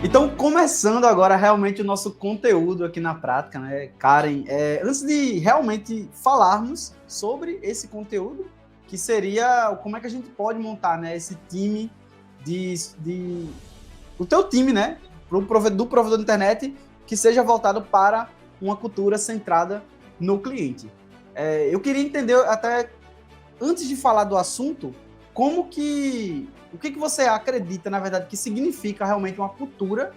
Então, começando agora realmente o nosso conteúdo aqui na prática, né, Karen? Antes de realmente falarmos sobre esse conteúdo, que seria como é que a gente pode montar, né, esse time o teu time, né, do provedor de internet, que seja voltado para uma cultura centrada no cliente. Eu queria entender até antes de falar do assunto, o que você acredita, na verdade, que significa realmente uma cultura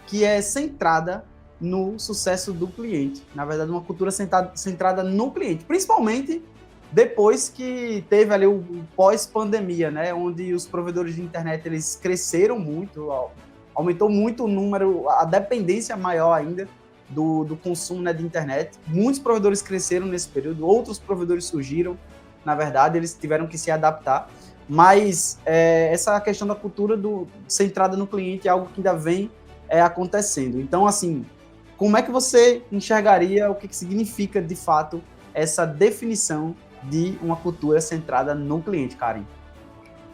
que é centrada no sucesso do cliente. Na verdade, uma cultura centrada no cliente, principalmente depois que teve ali o pós-pandemia, né, onde os provedores de internet eles cresceram muito, aumentou muito o número, a dependência maior ainda do consumo, né, de internet. Muitos provedores cresceram nesse período, outros provedores surgiram, na verdade, eles tiveram que se adaptar, mas essa questão da cultura centrada no cliente é algo que ainda vem acontecendo. Então, assim, como é que você enxergaria o que significa, de fato, essa definição de uma cultura centrada no cliente, Karen?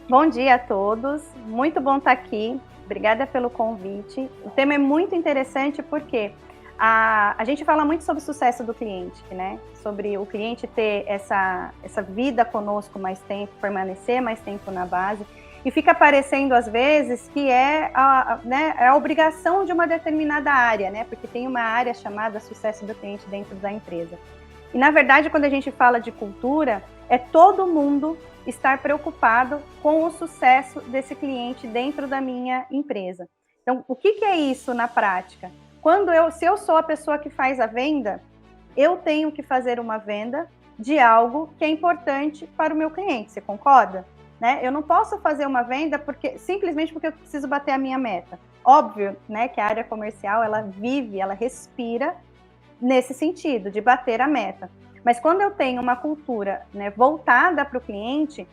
Bom dia a todos, muito bom estar aqui, obrigada pelo convite. O tema é muito interessante porque a gente fala muito sobre o sucesso do cliente, né? Sobre o cliente ter essa vida conosco mais tempo, permanecer mais tempo na base. E fica parecendo, às vezes, que é a obrigação de uma determinada área, né? Porque tem uma área chamada sucesso do cliente dentro da empresa. E, na verdade, quando a gente fala de cultura, é todo mundo estar preocupado com o sucesso desse cliente dentro da minha empresa. Então, o que é isso na prática? Se eu sou a pessoa que faz a venda, eu tenho que fazer uma venda de algo que é importante para o meu cliente, você concorda? Né? Eu não posso fazer uma venda simplesmente porque eu preciso bater a minha meta. Óbvio, né, que a área comercial, ela vive, ela respira nesse sentido, de bater a meta. Mas quando eu tenho uma cultura, né, voltada para o cliente,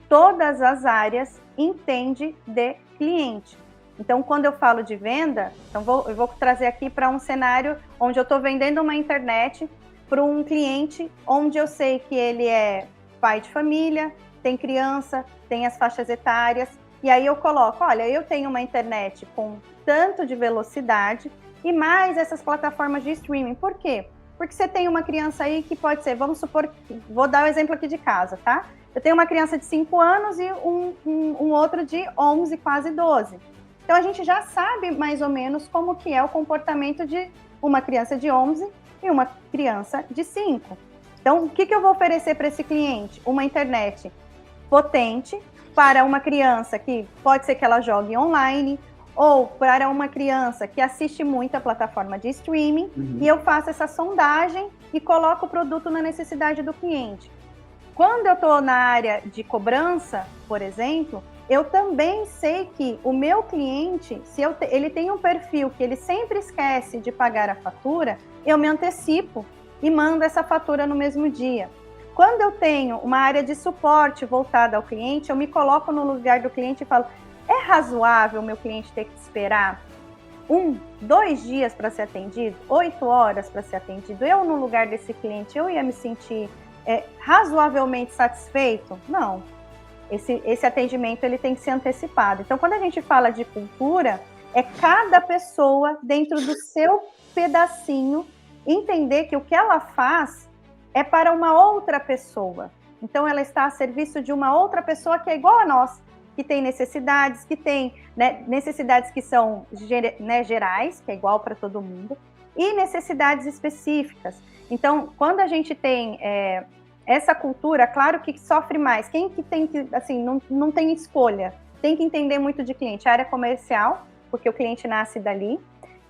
todas as áreas entendem de cliente. Então, quando eu falo de venda, eu vou trazer aqui para um cenário onde eu estou vendendo uma internet para um cliente onde eu sei que ele é pai de família, tem criança, tem as faixas etárias, e aí eu coloco, olha, eu tenho uma internet com tanto de velocidade e mais essas plataformas de streaming. Por quê? Porque você tem uma criança aí que pode ser, vamos supor, vou dar o exemplo aqui de casa, tá? Eu tenho uma criança de 5 anos e um outro de 11, quase 12. Então, a gente já sabe mais ou menos como que é o comportamento de uma criança de 11 e uma criança de 5. Então, o que eu vou oferecer para esse cliente? Uma internet potente para uma criança que pode ser que ela jogue online, ou para uma criança que assiste muito a plataforma de streaming, e eu faço essa sondagem e coloco o produto na necessidade do cliente. Quando eu estou na área de cobrança, por exemplo, eu também sei que o meu cliente, ele tem um perfil que ele sempre esquece de pagar a fatura, eu me antecipo e mando essa fatura no mesmo dia. Quando eu tenho uma área de suporte voltada ao cliente, eu me coloco no lugar do cliente e falo, é razoável o meu cliente ter que esperar 2 dias para ser atendido, 8 horas para ser atendido? Eu, no lugar desse cliente, eu ia me sentir razoavelmente satisfeito? Não. Esse atendimento ele tem que ser antecipado. Então, quando a gente fala de cultura, é cada pessoa dentro do seu pedacinho entender que o que ela faz é para uma outra pessoa. Então, ela está a serviço de uma outra pessoa que é igual a nós, que tem necessidades, que tem, né, necessidades que são gerais, que é igual para todo mundo, e necessidades específicas. Então, quando a gente tem essa cultura, claro que sofre mais. Quem que tem que, assim, não tem escolha, tem que entender muito de cliente. A área comercial, porque o cliente nasce dali,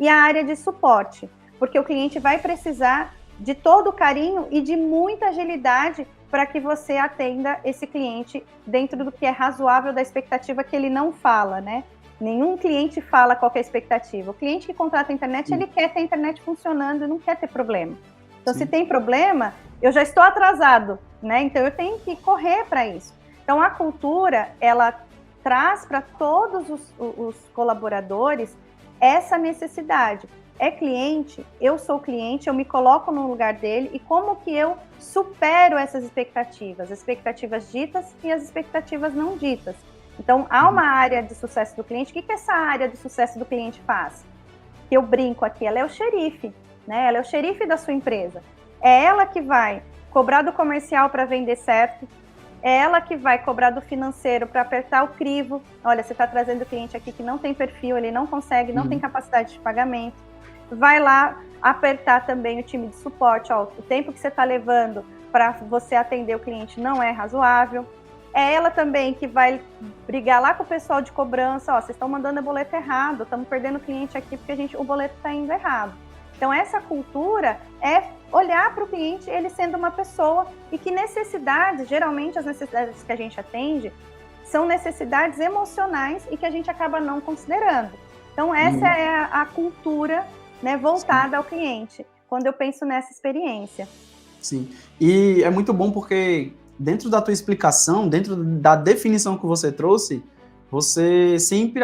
e a área de suporte, porque o cliente vai precisar de todo o carinho e de muita agilidade para que você atenda esse cliente dentro do que é razoável da expectativa que ele não fala, né? Nenhum cliente fala qual é a expectativa. O cliente que contrata a internet, ele quer ter a internet funcionando e não quer ter problema. Então, se tem problema, eu já estou atrasado, né? Então, eu tenho que correr para isso. Então, a cultura, ela traz para todos os colaboradores essa necessidade. É cliente, eu sou cliente, eu me coloco no lugar dele e como que eu supero essas expectativas ditas e as expectativas não ditas. Então, há uma área de sucesso do cliente. O que essa área de sucesso do cliente faz? Que eu brinco aqui, ela é o xerife, né? Ela é o xerife da sua empresa. É ela que vai cobrar do comercial para vender certo, é ela que vai cobrar do financeiro para apertar o crivo. Olha, você está trazendo o cliente aqui que não tem perfil, ele não consegue, não tem capacidade de pagamento. Vai lá apertar também o time de suporte. Ó, o tempo que você está levando para você atender o cliente não é razoável. É ela também que vai brigar lá com o pessoal de cobrança. Ó, vocês estão mandando o boleto errado, estamos perdendo o cliente aqui porque o boleto está indo errado. Então, essa cultura é olhar para o cliente, ele sendo uma pessoa, e que necessidades, geralmente as necessidades que a gente atende, são necessidades emocionais e que a gente acaba não considerando. Então, essa é a cultura, né, voltada ao cliente, quando eu penso nessa experiência. Sim, e é muito bom porque dentro da tua explicação, dentro da definição que você trouxe, você sempre,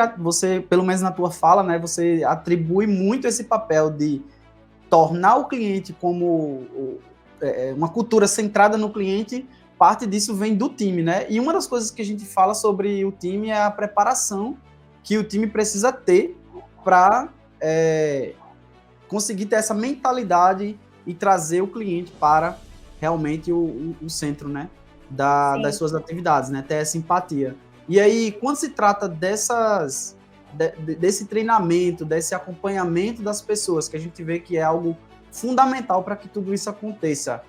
pelo menos na tua fala, né, você atribui muito esse papel de tornar o cliente como uma cultura centrada no cliente. Parte disso vem do time, né? E uma das coisas que a gente fala sobre o time é a preparação que o time precisa ter para conseguir ter essa mentalidade e trazer o cliente para realmente o centro, né, das suas atividades, né, ter essa empatia. E aí, quando se trata desse treinamento, desse acompanhamento das pessoas, que a gente vê que é algo fundamental para que tudo isso aconteça,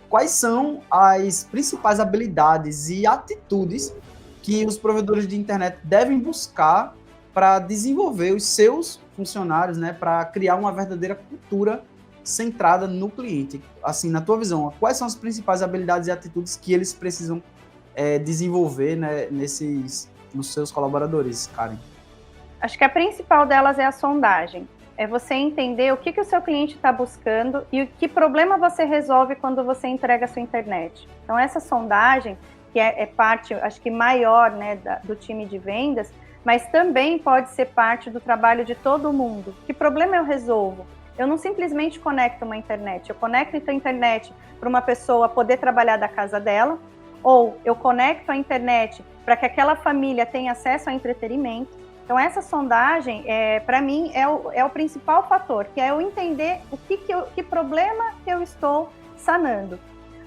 quais são as principais habilidades e atitudes que os provedores de internet devem buscar para desenvolver os seus funcionários, né, para criar uma verdadeira cultura centrada no cliente? Assim, na tua visão, quais são as principais habilidades e atitudes que eles precisam desenvolver, né, nos seus colaboradores, Karen? Acho que a principal delas é a sondagem. É você entender o que o seu cliente está buscando e que problema você resolve quando você entrega a sua internet. Então, essa sondagem, que é parte, acho que maior, né, do time de vendas, mas também pode ser parte do trabalho de todo mundo. Que problema eu resolvo? Eu não simplesmente conecto uma internet, eu conecto a internet para uma pessoa poder trabalhar da casa dela, ou eu conecto a internet para que aquela família tenha acesso ao entretenimento. Então, essa sondagem, para mim, é o principal fator, que é eu entender que problema que eu estou sanando.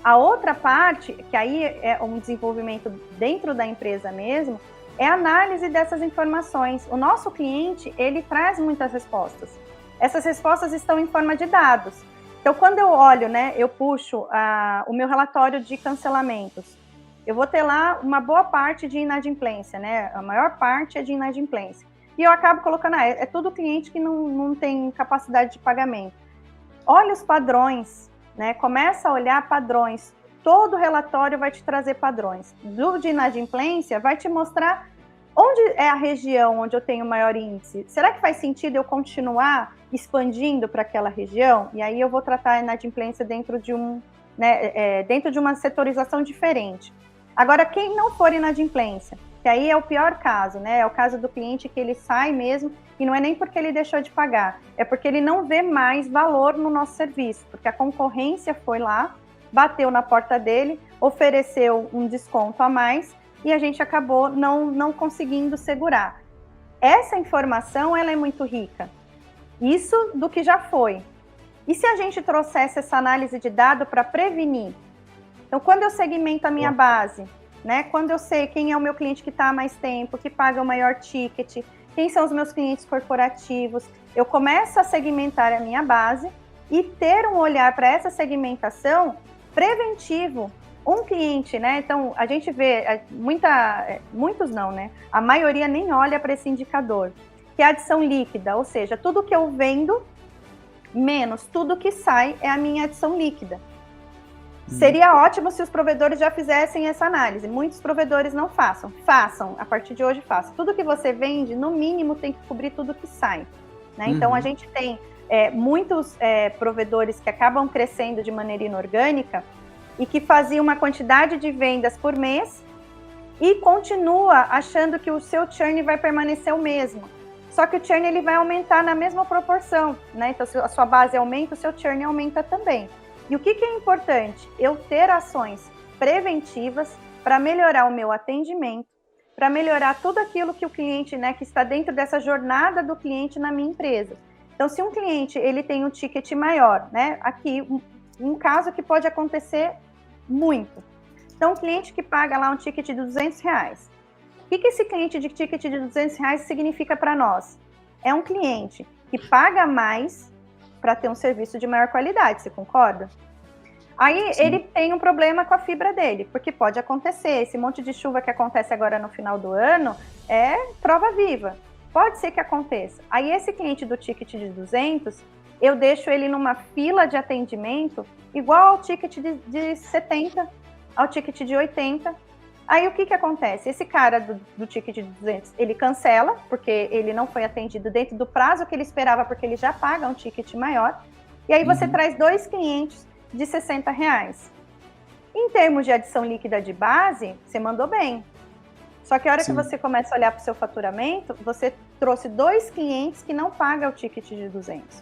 A outra parte, que aí é um desenvolvimento dentro da empresa mesmo, é a análise dessas informações. O nosso cliente, ele traz muitas respostas. Essas respostas estão em forma de dados. Então, quando eu olho, né, eu puxo o meu relatório de cancelamentos, eu vou ter lá uma boa parte de inadimplência, né? A maior parte é de inadimplência. E eu acabo colocando, é tudo cliente que não tem capacidade de pagamento. Olha os padrões, né? Começa a olhar padrões. Todo relatório vai te trazer padrões. Do de inadimplência vai te mostrar onde é a região onde eu tenho maior índice. Será que faz sentido eu continuar expandindo para aquela região? E aí eu vou tratar a inadimplência dentro de dentro de uma setorização diferente. Agora, quem não for inadimplência, que aí é o pior caso, né? É o caso do cliente que ele sai mesmo, e não é nem porque ele deixou de pagar, é porque ele não vê mais valor no nosso serviço, porque a concorrência foi lá, bateu na porta dele, ofereceu um desconto a mais, e a gente acabou não conseguindo segurar. Essa informação, ela é muito rica. Isso do que já foi. E se a gente trouxesse essa análise de dado para prevenir? Então, quando eu segmento a minha base, né, quando eu sei quem é o meu cliente que está há mais tempo, que paga o maior ticket, quem são os meus clientes corporativos, eu começo a segmentar a minha base e ter um olhar para essa segmentação preventivo. Um cliente, né, então a gente vê, muitos não, né, a maioria nem olha para esse indicador, que é a adição líquida, ou seja, tudo que eu vendo menos tudo que sai é a minha adição líquida. Seria ótimo se os provedores já fizessem essa análise. Muitos provedores não façam. Façam, a partir de hoje façam. Tudo que você vende, no mínimo, tem que cobrir tudo que sai. Né? Então, a gente tem muitos provedores que acabam crescendo de maneira inorgânica e que faziam uma quantidade de vendas por mês e continua achando que o seu churn vai permanecer o mesmo. Só que o churn ele vai aumentar na mesma proporção. Né? Então, se a sua base aumenta, o seu churn aumenta também. E o que é importante? Eu ter ações preventivas para melhorar o meu atendimento, para melhorar tudo aquilo que o cliente, né, que está dentro dessa jornada do cliente na minha empresa. Então, se um cliente ele tem um ticket maior, né, aqui um caso que pode acontecer muito. Então, um cliente que paga lá um ticket de R$200. O que esse cliente de ticket de R$200 significa para nós? É um cliente que paga mais para ter um serviço de maior qualidade, você concorda? Aí Sim. Ele tem um problema com a fibra dele, porque pode acontecer, esse monte de chuva que acontece agora no final do ano é prova viva, pode ser que aconteça. Aí esse cliente do ticket de 200, eu deixo ele numa fila de atendimento igual ao ticket de 70, ao ticket de 80, aí o que acontece? Esse cara do ticket de 200, ele cancela, porque ele não foi atendido dentro do prazo que ele esperava, porque ele já paga um ticket maior, e aí você traz 2 clientes de R$60. Em termos de adição líquida de base, você mandou bem. Só que a hora Sim. que você começa a olhar para o seu faturamento, você trouxe 2 clientes que não pagam o ticket de 200.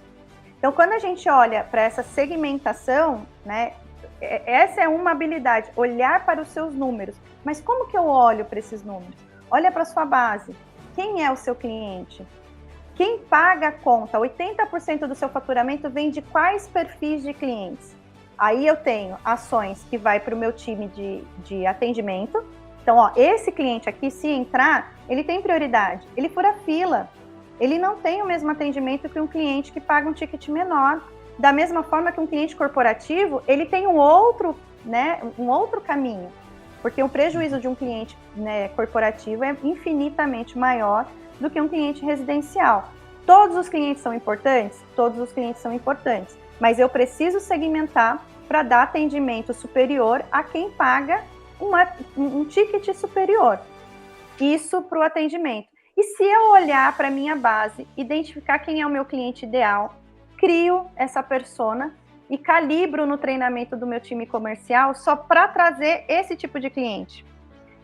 Então, quando a gente olha para essa segmentação, né, essa é uma habilidade, olhar para os seus números. Mas como que eu olho para esses números? Olha para a sua base. Quem é o seu cliente? Quem paga a conta? 80% do seu faturamento vem de quais perfis de clientes? Aí eu tenho ações que vai para o meu time de atendimento. Então, ó, esse cliente aqui, se entrar, ele tem prioridade. Ele fura fila. Ele não tem o mesmo atendimento que um cliente que paga um ticket menor. Da mesma forma que um cliente corporativo, ele tem um outro caminho. Porque o prejuízo de um cliente, né, corporativo é infinitamente maior do que um cliente residencial. Todos os clientes são importantes? Todos os clientes são importantes. Mas eu preciso segmentar para dar atendimento superior a quem paga um ticket superior. Isso para o atendimento. E se eu olhar para a minha base, identificar quem é o meu cliente ideal, crio essa persona e calibro no treinamento do meu time comercial só para trazer esse tipo de cliente.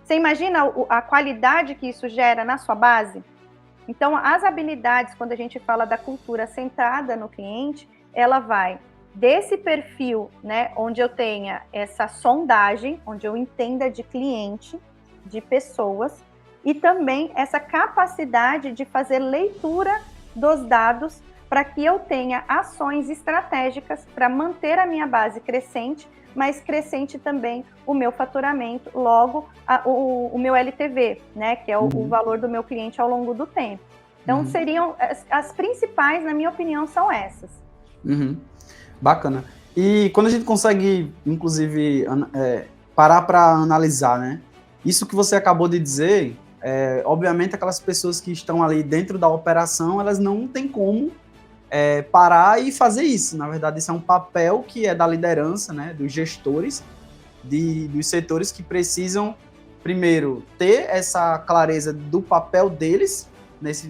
Você imagina a qualidade que isso gera na sua base? Então, as habilidades, quando a gente fala da cultura centrada no cliente, ela vai desse perfil, né, onde eu tenha essa sondagem, onde eu entenda de cliente, de pessoas, e também essa capacidade de fazer leitura dos dados para que eu tenha ações estratégicas para manter a minha base crescente, mas crescente também o meu faturamento, logo o meu LTV, né, que é o valor do meu cliente ao longo do tempo. Então, seriam as principais, na minha opinião, são essas. Bacana. E quando a gente consegue, inclusive, parar para analisar, né? Isso que você acabou de dizer, obviamente aquelas pessoas que estão ali dentro da operação, elas não têm como parar e fazer isso. Na verdade, isso é um papel que é da liderança, né? Dos gestores, dos setores que precisam, primeiro, ter essa clareza do papel deles,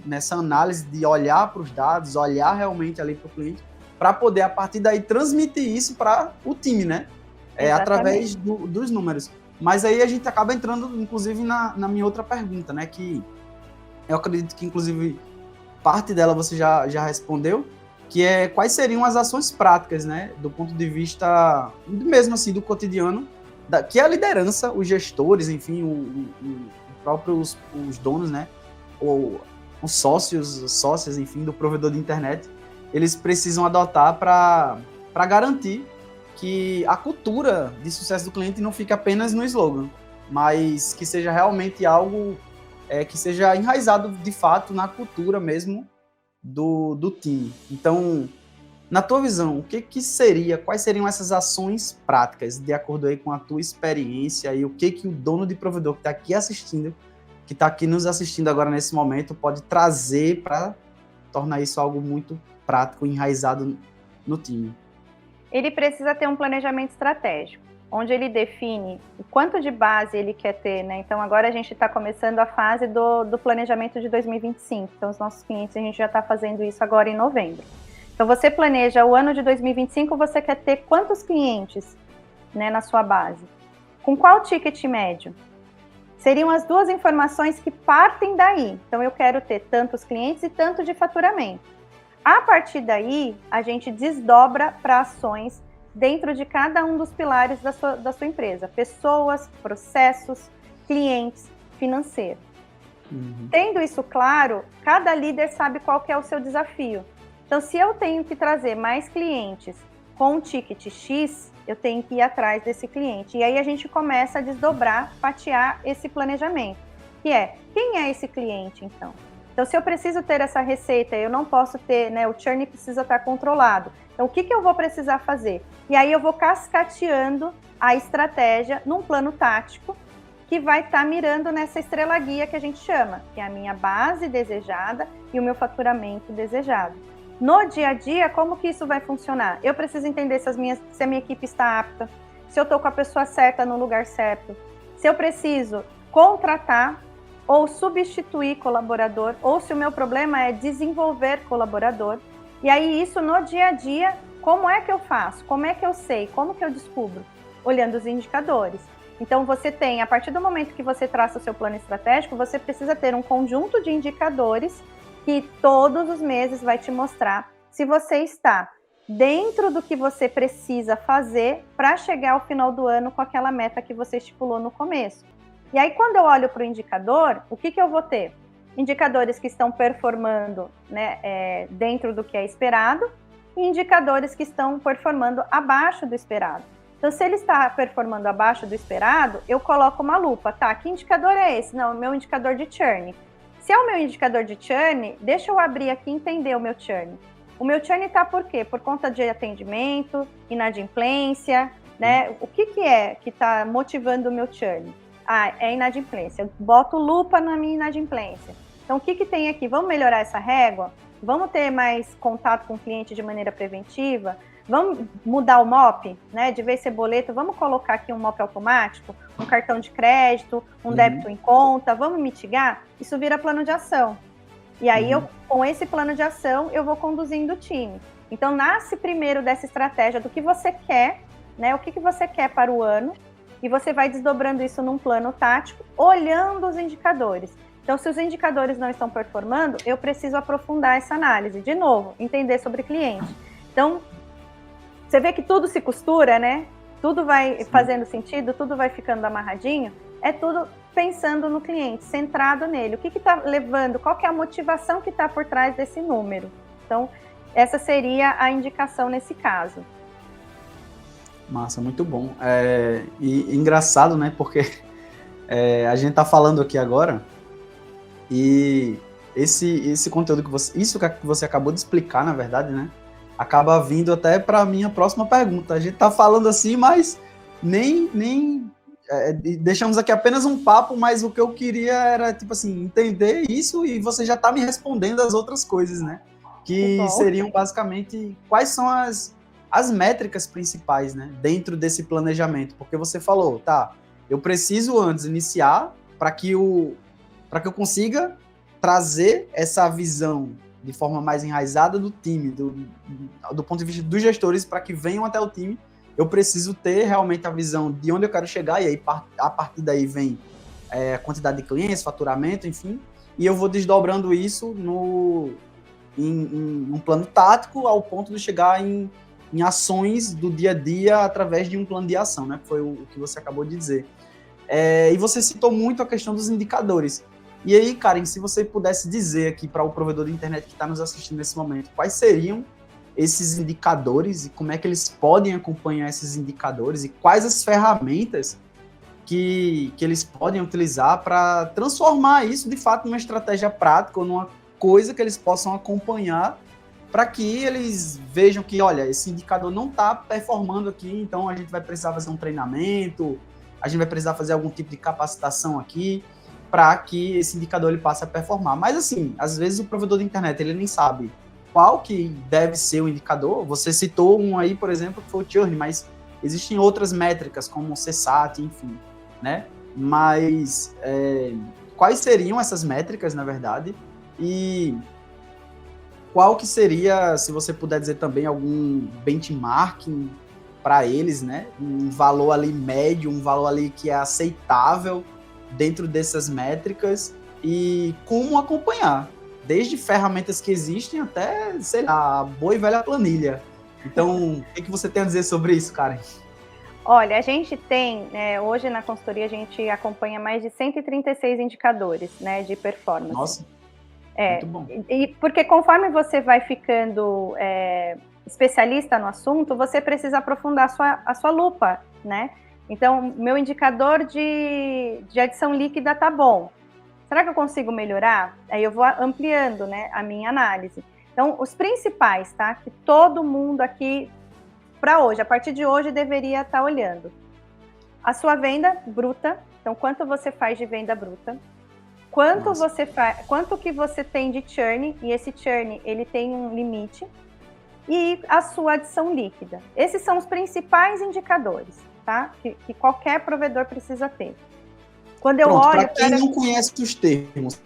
nessa análise de olhar para os dados, olhar realmente ali para o cliente, para poder, a partir daí, transmitir isso para o time, né? Através dos números. Mas aí a gente acaba entrando, inclusive, na minha outra pergunta, né? Que eu acredito que, inclusive, parte dela você já respondeu, que é quais seriam as ações práticas, né? Do ponto de vista, mesmo assim, do cotidiano, que a liderança, os gestores, enfim, próprios os donos, né? Ou os sócias, enfim, do provedor de internet, eles precisam adotar para garantir que a cultura de sucesso do cliente não fique apenas no slogan, mas que seja realmente algo que seja enraizado de fato na cultura mesmo do time. Então, na tua visão, quais seriam essas ações práticas, de acordo aí com a tua experiência, e o que o dono de provedor que está aqui assistindo, que está aqui nos assistindo agora nesse momento, pode trazer para tornar isso algo muito prático, enraizado no time? Ele precisa ter um planejamento estratégico, onde ele define o quanto de base ele quer ter, né? Então, agora a gente está começando a fase do planejamento de 2025. Então, os nossos clientes, a gente já está fazendo isso agora em novembro. Então, você planeja o ano de 2025, você quer ter quantos clientes, né, na sua base? Com qual ticket médio? Seriam as duas informações que partem daí. Então, eu quero ter tantos clientes e tanto de faturamento. A partir daí, a gente desdobra para ações dentro de cada um dos pilares da sua empresa. Pessoas, processos, clientes. financeiro. Tendo isso claro, cada líder sabe qual que é o seu desafio. Então, se eu tenho que trazer mais clientes com um ticket X, eu tenho que ir atrás desse cliente. E aí a gente começa a desdobrar, fatiar esse planejamento, que é, quem é esse cliente, então? Então, se eu preciso ter essa receita, eu não posso ter, né, o churn precisa estar controlado. Então, o que eu vou precisar fazer? E aí eu vou cascateando a estratégia num plano tático, que vai estar mirando nessa estrela guia que a gente chama, que é a minha base desejada e o meu faturamento desejado. No dia a dia, como que isso vai funcionar? Eu preciso entender se a minha equipe está apta, se eu estou com a pessoa certa no lugar certo, se eu preciso contratar ou substituir colaborador, ou se o meu problema é desenvolver colaborador. E aí isso no dia a dia, como é que eu faço? Como é que eu sei? Como que eu descubro? Olhando os indicadores. Então você tem, a partir do momento que você traça o seu plano estratégico, você precisa ter um conjunto de indicadores que todos os meses vai te mostrar se você está dentro do que você precisa fazer para chegar ao final do ano com aquela meta que você estipulou no começo. E aí, quando eu olho para o indicador, o que eu vou ter? Indicadores que estão performando, né, dentro do que é esperado e indicadores que estão performando abaixo do esperado. Então, se ele está performando abaixo do esperado, eu coloco uma lupa. Tá, que indicador é esse? Não, o meu indicador de churn. Se é o meu indicador de churn, deixa eu abrir aqui e entender o meu churn. O meu churn está por quê? Por conta de atendimento, inadimplência, né? O que é que está motivando o meu churn? Ah, é inadimplência. Eu boto lupa na minha inadimplência. Então, o que tem aqui? Vamos melhorar essa régua? Vamos ter mais contato com o cliente de maneira preventiva? Vamos mudar o MOP, né? De vez ser boleto, vamos colocar aqui um MOP automático, um cartão de crédito, um débito em conta, vamos mitigar? Isso vira plano de ação. E aí, com esse plano de ação, eu vou conduzindo o time. Então, nasce primeiro dessa estratégia do que você quer, né? O que você quer para o ano, e você vai desdobrando isso num plano tático, olhando os indicadores. Então, se os indicadores não estão performando, eu preciso aprofundar essa análise. De novo, entender sobre cliente. Então, você vê que tudo se costura, né? Tudo vai fazendo sentido, tudo vai ficando amarradinho. É tudo pensando no cliente, centrado nele. O que está levando, qual que é a motivação que está por trás desse número? Então, essa seria a indicação nesse caso. Massa, muito bom. E engraçado, né? Porque a gente está falando aqui agora e esse conteúdo que você acabou de explicar, na verdade, né? Acaba vindo até para a minha próxima pergunta. A gente está falando assim, mas nem deixamos aqui apenas um papo, mas o que eu queria era, tipo assim, entender isso e você já está me respondendo as outras coisas, né? Que seriam basicamente quais são as métricas principais, né? Dentro desse planejamento. Porque você falou, tá, eu preciso antes iniciar para que eu consiga trazer essa visão de forma mais enraizada do time, do ponto de vista dos gestores, para que venham até o time, eu preciso ter realmente a visão de onde eu quero chegar, e aí a partir daí vem a quantidade de clientes, faturamento, enfim, e eu vou desdobrando isso em um plano tático ao ponto de chegar em ações do dia a dia através de um plano de ação, né? Que foi o que você acabou de dizer. E você citou muito a questão dos indicadores. E aí, Karen, se você pudesse dizer aqui para o provedor de internet que está nos assistindo nesse momento, quais seriam esses indicadores e como é que eles podem acompanhar esses indicadores e quais as ferramentas que eles podem utilizar para transformar isso, de fato, numa estratégia prática ou numa coisa que eles possam acompanhar para que eles vejam que, olha, esse indicador não está performando aqui, então a gente vai precisar fazer um treinamento, a gente vai precisar fazer algum tipo de capacitação aqui, para que esse indicador ele passe a performar. Mas, assim, às vezes o provedor de internet ele nem sabe qual que deve ser o indicador. Você citou um aí, por exemplo, que foi o churn, mas existem outras métricas, como o CSAT, enfim, né? Mas quais seriam essas métricas, na verdade? E qual que seria, se você puder dizer também, algum benchmarking para eles, né? Um valor ali médio, um valor ali que é aceitável dentro dessas métricas e como acompanhar, desde ferramentas que existem até, sei lá, a boa e velha planilha. Então, o que você tem a dizer sobre isso, Karen? Olha, a gente tem, hoje na consultoria a gente acompanha mais de 136 indicadores, né, de performance. Nossa, muito bom. E porque conforme você vai ficando especialista no assunto, você precisa aprofundar a sua lupa, né? Então, meu indicador de adição líquida tá bom. Será que eu consigo melhorar? Aí eu vou ampliando, né, a minha análise. Então, os principais, tá? Que todo mundo aqui, para hoje, a partir de hoje, deveria estar olhando. A sua venda bruta. Então, quanto você faz de venda bruta? Quanto que você tem de churn, e esse churn, ele tem um limite. E a sua adição líquida. Esses são os principais indicadores, tá? Que qualquer provedor precisa ter. Quando eu olho... Para quem não conhece os termos,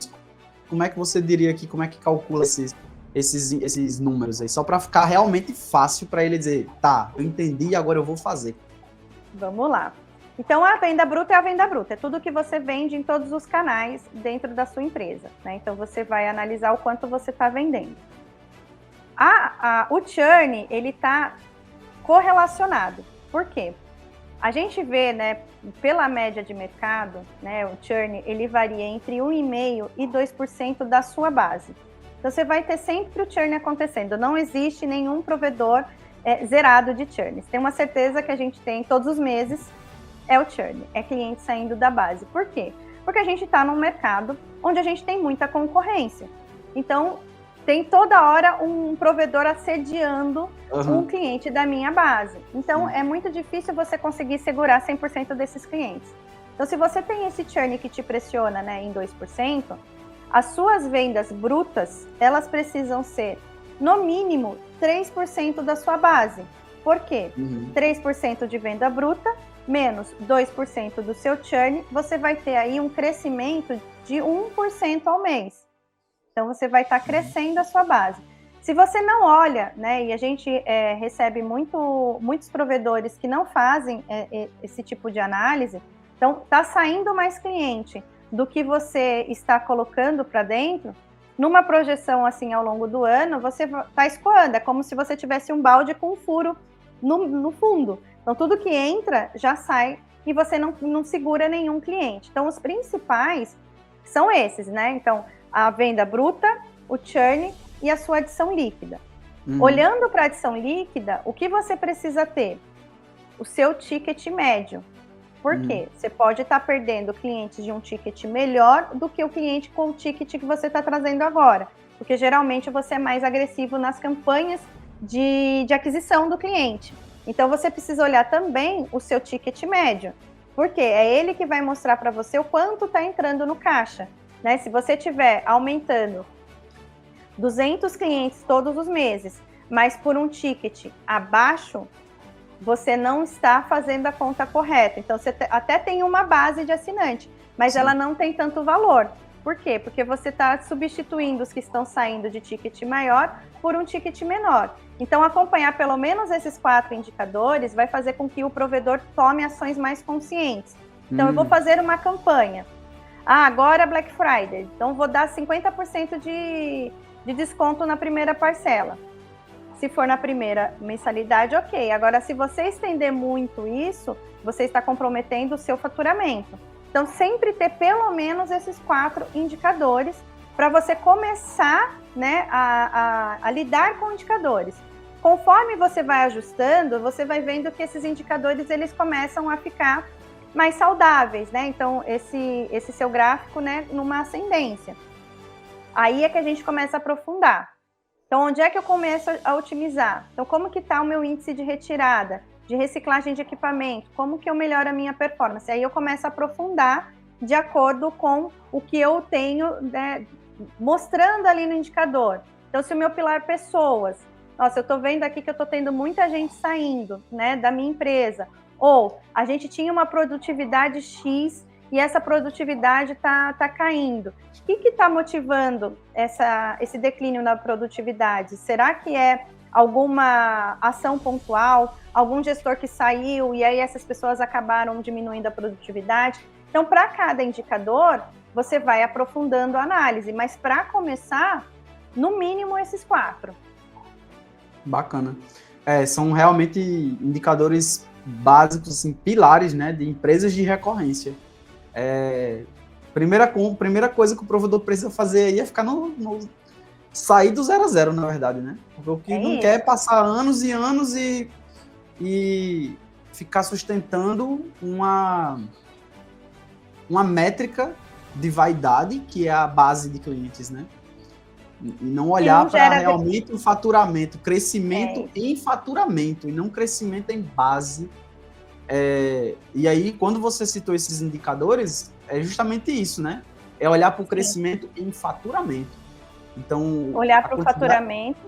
como é que você diria aqui, como é que calcula esses números aí? Só para ficar realmente fácil para ele dizer, tá, eu entendi, agora eu vou fazer. Vamos lá. Então, a venda bruta é a venda bruta. É tudo que você vende em todos os canais dentro da sua empresa, né? Então, você vai analisar o quanto você está vendendo. O churn, ele está correlacionado. Por quê? A gente vê, né, pela média de mercado, né, o churn, ele varia entre 1,5% e 2% da sua base. Então, você vai ter sempre o churn acontecendo. Não existe nenhum provedor zerado de churn. Você tem uma certeza que a gente tem todos os meses, é o churn, é cliente saindo da base. Por quê? Porque a gente está num mercado onde a gente tem muita concorrência. Então, tem toda hora um provedor assediando um cliente da minha base. Então, é muito difícil você conseguir segurar 100% desses clientes. Então, se você tem esse churn que te pressiona, né, em 2%, as suas vendas brutas, elas precisam ser, no mínimo, 3% da sua base. Por quê? 3% de venda bruta, menos 2% do seu churn, você vai ter aí um crescimento de 1% ao mês. Então, você vai estar crescendo a sua base. Se você não olha, né, e a gente recebe muitos provedores que não fazem esse tipo de análise, então, está saindo mais cliente do que você está colocando para dentro, numa projeção assim ao longo do ano, você está escoando, é como se você tivesse um balde com um furo no fundo. Então, tudo que entra já sai e você não segura nenhum cliente. Então, os principais são esses, né? Então, a venda bruta, o churn e a sua adição líquida. Olhando para a adição líquida, o que você precisa ter? O seu ticket médio. Por quê? Você pode estar perdendo clientes de um ticket melhor do que o cliente com o ticket que você está trazendo agora. Porque geralmente você é mais agressivo nas campanhas de aquisição do cliente. Então você precisa olhar também o seu ticket médio. Porque é ele que vai mostrar para você o quanto está entrando no caixa. Né? Se você estiver aumentando 200 clientes todos os meses, mas por um ticket abaixo, você não está fazendo a conta correta. Então, você até tem uma base de assinante, mas ela não tem tanto valor. Por quê? Porque você está substituindo os que estão saindo de ticket maior por um ticket menor. Então, acompanhar pelo menos esses 4 indicadores vai fazer com que o provedor tome ações mais conscientes. Então, eu vou fazer uma campanha. Agora é Black Friday, então vou dar 50% de desconto na primeira parcela. Se for na primeira mensalidade, ok. Agora, se você estender muito isso, você está comprometendo o seu faturamento. Então, sempre ter pelo menos esses 4 indicadores para você começar, né, a lidar com indicadores. Conforme você vai ajustando, você vai vendo que esses indicadores eles começam a ficar mais saudáveis, né? Então, esse seu gráfico, né, numa ascendência. Aí é que a gente começa a aprofundar. Então, onde é que eu começo a otimizar? Então, como que está o meu índice de retirada, de reciclagem de equipamento? Como que eu melhoro a minha performance? Aí eu começo a aprofundar de acordo com o que eu tenho, né, mostrando ali no indicador. Então, se o meu pilar pessoas, nossa, eu estou vendo aqui que eu estou tendo muita gente saindo, né, da minha empresa. Ou a gente tinha uma produtividade X e essa produtividade tá caindo. O que está motivando esse declínio na produtividade? Será que é alguma ação pontual, algum gestor que saiu e aí essas pessoas acabaram diminuindo a produtividade? Então, para cada indicador, você vai aprofundando a análise, mas para começar, no mínimo esses 4. Bacana. São realmente indicadores básicos, assim, pilares, né, de empresas de recorrência. Primeira coisa que o provedor precisa fazer aí é ficar sair do 0 a 0, na verdade, né? Porque o que não quer é passar anos e anos e ficar sustentando uma métrica de vaidade, que é a base de clientes, né? E não olhar para realmente o faturamento, crescimento em faturamento, e não crescimento em base. E aí, quando você citou esses indicadores, é justamente isso, né? É olhar para o crescimento em faturamento. Então, olhar para o faturamento,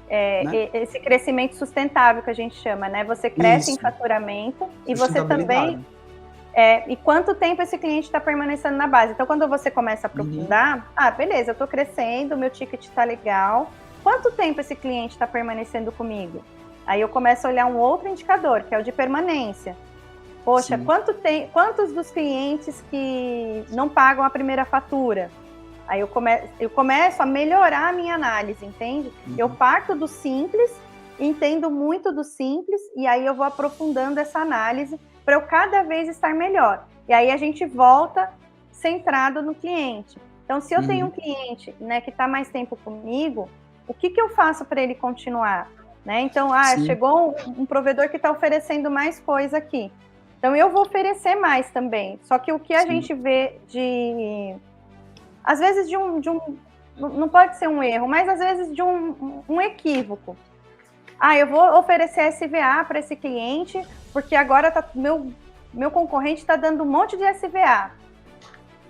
né? Esse crescimento sustentável que a gente chama, né? Você cresce em faturamento e você também... e quanto tempo esse cliente está permanecendo na base? Então, quando você começa a aprofundar, beleza, eu estou crescendo, meu ticket está legal. Quanto tempo esse cliente está permanecendo comigo? Aí eu começo a olhar um outro indicador, que é o de permanência. Poxa, quantos dos clientes que não pagam a primeira fatura? Aí eu começo a melhorar a minha análise, entende? Eu parto do simples, entendo muito do simples, e aí eu vou aprofundando essa análise para eu cada vez estar melhor. E aí a gente volta centrado no cliente. Então, se eu tenho um cliente, né, que está mais tempo comigo, o que eu faço para ele continuar? Né? Então, chegou um provedor que está oferecendo mais coisa aqui. Então, eu vou oferecer mais também. Só que o que a gente vê às vezes não pode ser um erro, mas às vezes de um equívoco. Eu vou oferecer SVA para esse cliente, porque agora meu concorrente está dando um monte de SVA.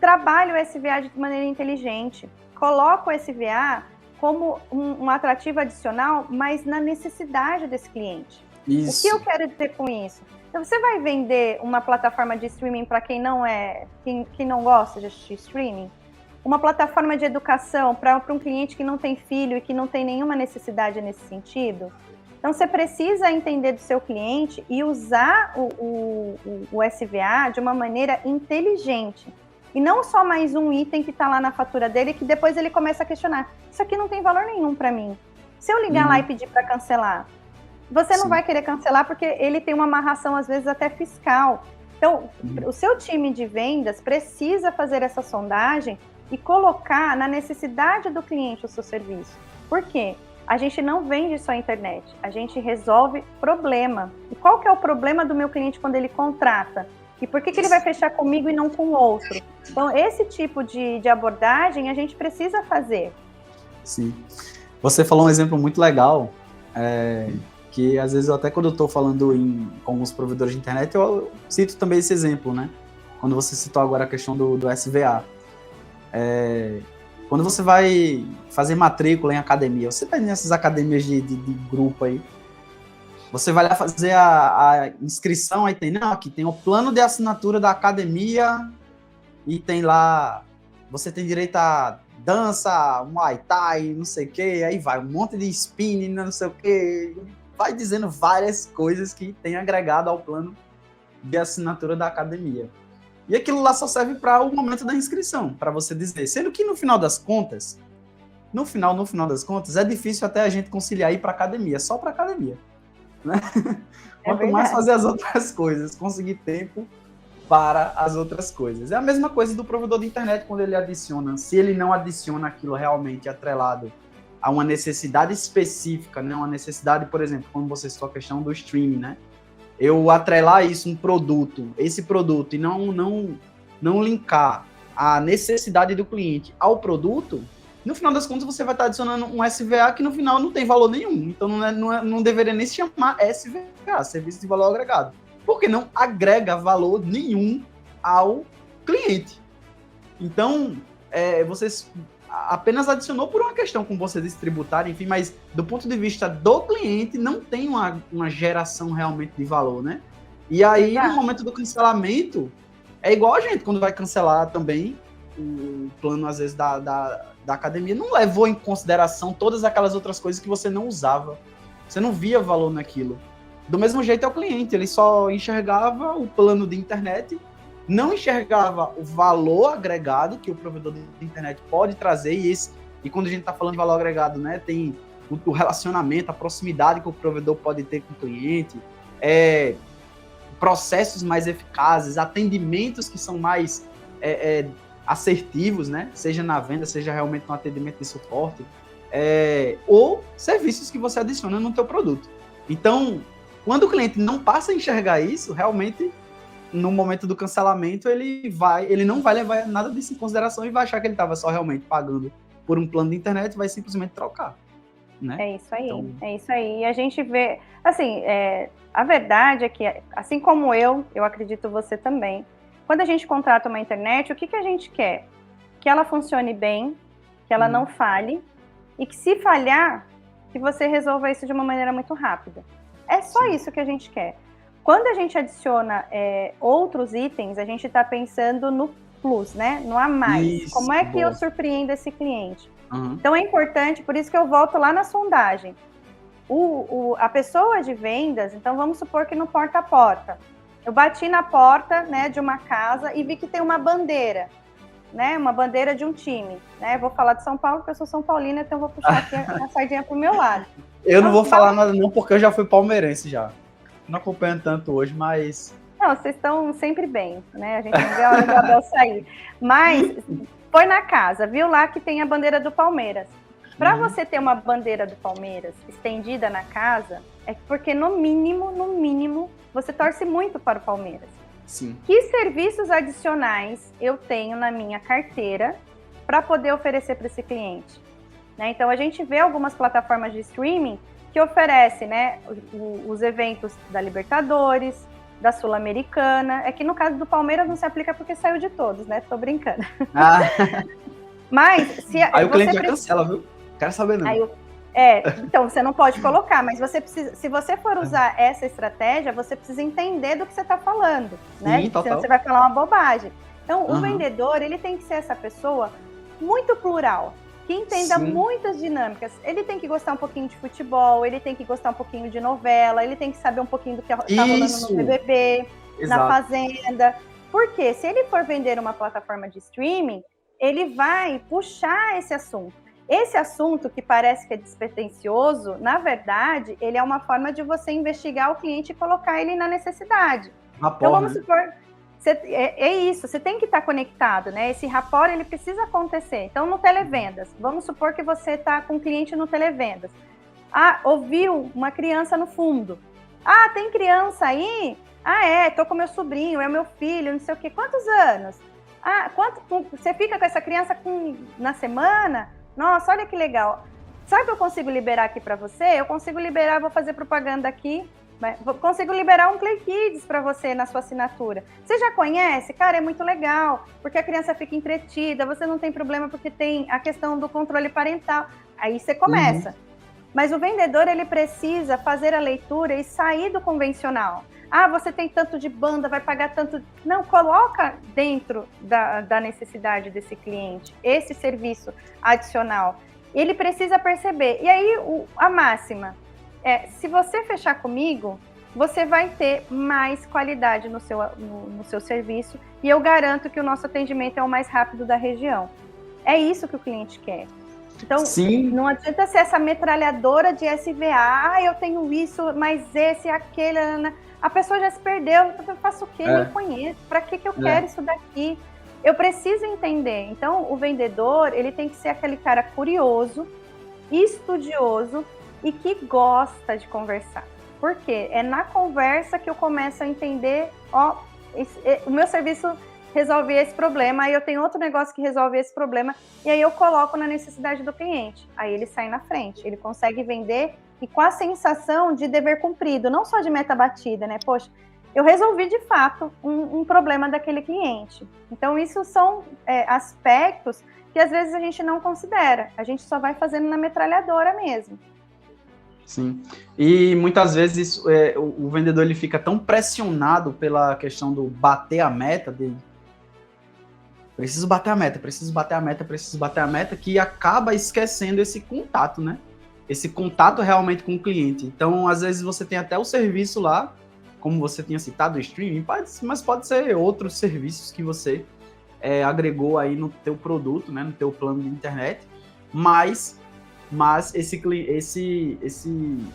Trabalho o SVA de maneira inteligente. Coloco o SVA como um atrativo adicional, mas na necessidade desse cliente. Isso. O que eu quero dizer com isso? Então, você vai vender uma plataforma de streaming para quem não gosta de assistir streaming? Uma plataforma de educação para um cliente que não tem filho e que não tem nenhuma necessidade nesse sentido? Então, você precisa entender do seu cliente e usar o SVA de uma maneira inteligente. E não só mais um item que está lá na fatura dele que depois ele começa a questionar. Isso aqui não tem valor nenhum para mim. Se eu ligar lá e pedir para cancelar, você não vai querer cancelar porque ele tem uma amarração, às vezes, até fiscal. Então, o seu time de vendas precisa fazer essa sondagem e colocar na necessidade do cliente o seu serviço. Por quê? A gente não vende só a internet, a gente resolve problema. E qual que é o problema do meu cliente quando ele contrata? E por que ele vai fechar comigo e não com o outro? Então, esse tipo de abordagem a gente precisa fazer. Sim. Você falou um exemplo muito legal, que às vezes até quando eu estou falando com alguns provedores de internet, eu cito também esse exemplo, né? Quando você citou agora a questão do SVA. Quando você vai fazer matrícula em academia, você vai nessas academias de grupo aí, você vai lá fazer a inscrição, aí aqui tem o plano de assinatura da academia e tem lá, você tem direito a dança, Muay Thai, não sei o que, aí vai um monte de spinning, não sei o que, vai dizendo várias coisas que tem agregado ao plano de assinatura da academia. E aquilo lá só serve para o momento da inscrição, para você dizer. Sendo que no final das contas, é difícil até a gente conciliar ir para academia, só para academia. Né? Quanto mais fazer as outras coisas, conseguir tempo para as outras coisas. É a mesma coisa do provedor de internet quando ele adiciona. Se ele não adiciona aquilo realmente atrelado a uma necessidade específica, né? Uma necessidade, por exemplo, quando você citou a questão do streaming, né? Eu atrelar isso, esse produto, e não linkar a necessidade do cliente ao produto, no final das contas você vai estar adicionando um SVA que no final não tem valor nenhum. Então não deveria nem se chamar SVA, Serviço de Valor Agregado, porque não agrega valor nenhum ao cliente. Então, vocês apenas adicionou por uma questão, como você disse, tributária, enfim, mas do ponto de vista do cliente, não tem uma geração realmente de valor, né? E aí, no momento do cancelamento, é igual a gente, quando vai cancelar também o plano, às vezes, da academia, não levou em consideração todas aquelas outras coisas que você não usava. Você não via valor naquilo. Do mesmo jeito é o cliente, ele só enxergava o plano de internet, não enxergava o valor agregado que o provedor de internet pode trazer, e quando a gente está falando de valor agregado, né, tem o relacionamento, a proximidade que o provedor pode ter com o cliente, processos mais eficazes, atendimentos que são mais assertivos, né? Seja na venda, seja realmente no atendimento de suporte, ou serviços que você adiciona no teu produto. Então, quando o cliente não passa a enxergar isso, realmente, no momento do cancelamento, ele não vai levar nada disso em consideração e vai achar que ele estava só realmente pagando por um plano de internet e vai simplesmente trocar. Né? É isso aí, então... é isso aí. E a gente vê, assim, a verdade é que, assim como eu acredito você também, quando a gente contrata uma internet, o que a gente quer? Que ela funcione bem, que ela não falhe, e que se falhar, que você resolva isso de uma maneira muito rápida. É só isso que a gente quer. Quando a gente adiciona outros itens, a gente está pensando no plus, né? No a mais. Isso, como é que eu surpreendo esse cliente? Uhum. Então é importante, por isso que eu volto lá na sondagem. A pessoa de vendas, então vamos supor que no porta a porta, eu bati na porta, né, de uma casa e vi que tem uma bandeira, né, uma bandeira de um time, né, vou falar de São Paulo porque eu sou São Paulina, então vou puxar aqui a sardinha pro meu lado. Eu não vou falar nada não, porque eu já fui palmeirense já. Não acompanho tanto hoje, mas... Não, vocês estão sempre bem, né, a gente não vê a hora do Abel sair. Mas foi na casa, viu lá que tem a bandeira do Palmeiras. Para você ter uma bandeira do Palmeiras estendida na casa, é porque no mínimo, você torce muito para o Palmeiras. Sim. Que serviços adicionais eu tenho na minha carteira para poder oferecer para esse cliente? Né? Então, a gente vê algumas plataformas de streaming que oferecem, né, os eventos da Libertadores, da Sul-Americana. É que no caso do Palmeiras não se aplica porque saiu de todos, né? Tô brincando. Mas se aí o cliente já cancela, viu? Quero saber não. Então você não pode colocar, mas você precisa, se você for usar essa estratégia, você precisa entender do que você está falando, né? Sim, senão você vai falar uma bobagem. Então, o vendedor, ele tem que ser essa pessoa muito plural, que entenda muitas dinâmicas. Ele tem que gostar um pouquinho de futebol, ele tem que gostar um pouquinho de novela, ele tem que saber um pouquinho do que está rolando no BBB, na Fazenda. Porque se ele for vender uma plataforma de streaming, ele vai puxar esse assunto. Esse assunto que parece que é despretensioso, na verdade, ele é uma forma de você investigar o cliente e colocar ele na necessidade. Então, vamos supor, isso, você tem que estar conectado, né? Esse rapport, ele precisa acontecer. Então, no televendas, vamos supor que você está com um cliente no televendas. Ouviu uma criança no fundo. Tem criança aí? Tô com meu sobrinho, é meu filho, não sei o quê. Quantos anos? Você fica com essa criança na semana? Nossa, olha que legal. Sabe o que eu consigo liberar aqui para você? Eu consigo liberar, vou fazer propaganda aqui, consigo liberar um Play Kids para você na sua assinatura. Você já conhece? Cara, é muito legal, porque a criança fica entretida, você não tem problema porque tem a questão do controle parental. Aí você começa. Mas o vendedor, ele precisa fazer a leitura e sair do convencional. Você tem tanto de banda, vai pagar tanto... Não, coloca dentro da necessidade desse cliente, esse serviço adicional. Ele precisa perceber. E aí, a máxima se você fechar comigo, você vai ter mais qualidade no seu serviço e eu garanto que o nosso atendimento é o mais rápido da região. É isso que o cliente quer. Então, não adianta ser essa metralhadora de SVA, eu tenho isso, mas esse, aquele... A pessoa já se perdeu, eu faço o quê? Nem conheço, para que eu quero isso daqui? Eu preciso entender. Então, o vendedor, ele tem que ser aquele cara curioso, estudioso e que gosta de conversar. Por quê? É na conversa que eu começo a entender, o meu serviço resolve esse problema, aí eu tenho outro negócio que resolve esse problema, e aí eu coloco na necessidade do cliente. Aí ele sai na frente, ele consegue vender e com a sensação de dever cumprido, não só de meta batida, né? Poxa, eu resolvi de fato um problema daquele cliente. Então, isso são aspectos que às vezes a gente não considera, a gente só vai fazendo na metralhadora mesmo. Sim, e muitas vezes o vendedor ele fica tão pressionado pela questão do bater a meta dele. Preciso bater a meta, que acaba esquecendo esse contato, né? Esse contato realmente com o cliente. Então, às vezes, você tem até o serviço lá, como você tinha citado, o streaming, mas pode ser outros serviços que você agregou aí no teu produto, né? No teu plano de internet, mas mas esse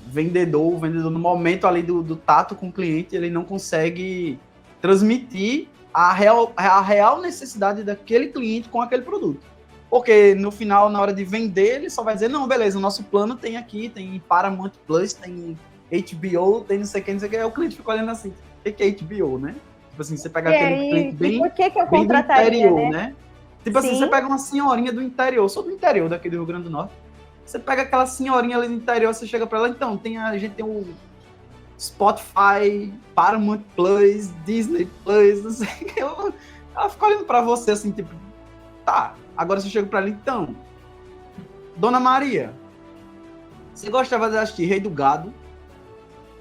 vendedor, o vendedor no momento ali do tato com o cliente, ele não consegue transmitir a real necessidade daquele cliente com aquele produto. Porque no final, na hora de vender, ele só vai dizer, não, beleza, o nosso plano tem aqui, tem Paramount Plus, tem HBO, tem não sei o que, aí o cliente fica olhando assim, o que é HBO, né? Tipo assim, você pega aquele cliente bem, por que eu bem do interior, né? Tipo Sim. assim, você pega uma senhorinha do interior, sou do interior daqui do Rio Grande do Norte, você pega aquela senhorinha ali do interior, você chega pra ela, então, a gente tem o Spotify, Paramount Plus, Disney Plus, não sei o que, ela fica olhando pra você assim, tipo, tá, agora você chega pra ela, então, Dona Maria, você gostava de assistir Rei do Gado,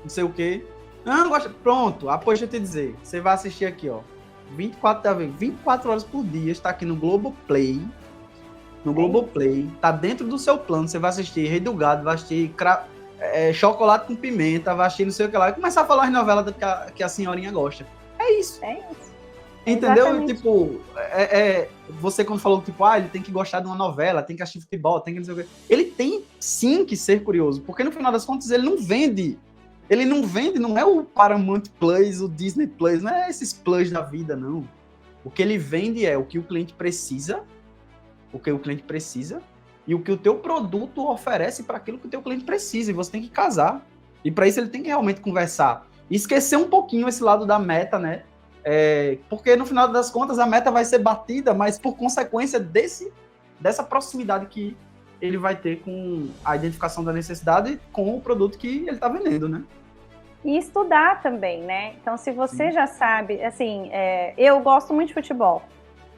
não sei o que, não gosta, pronto, deixa eu te dizer, você vai assistir aqui, ó, 24 horas por dia, está aqui no Globoplay, tá dentro do seu plano, você vai assistir Rei do Gado, vai assistir Chocolate com Pimenta, vai assistir não sei o que lá, e começar a falar as novelas que a senhorinha gosta. É isso. Entendeu? Exatamente. Tipo, você quando falou, tipo, ele tem que gostar de uma novela, tem que assistir futebol, tem que não sei o que. Ele tem sim que ser curioso, porque no final das contas ele não vende. Não é o Paramount Plus, o Disney Plus, não é esses plus da vida, não. O que ele vende é o que o cliente precisa, e o que o teu produto oferece para aquilo que o teu cliente precisa, e você tem que casar. E para isso ele tem que realmente conversar. E esquecer um pouquinho esse lado da meta, né? Porque no final das contas a meta vai ser batida, mas por consequência dessa proximidade que ele vai ter com a identificação da necessidade com o produto que ele está vendendo, né? E estudar também, né? Então, se você já sabe, assim, eu gosto muito de futebol.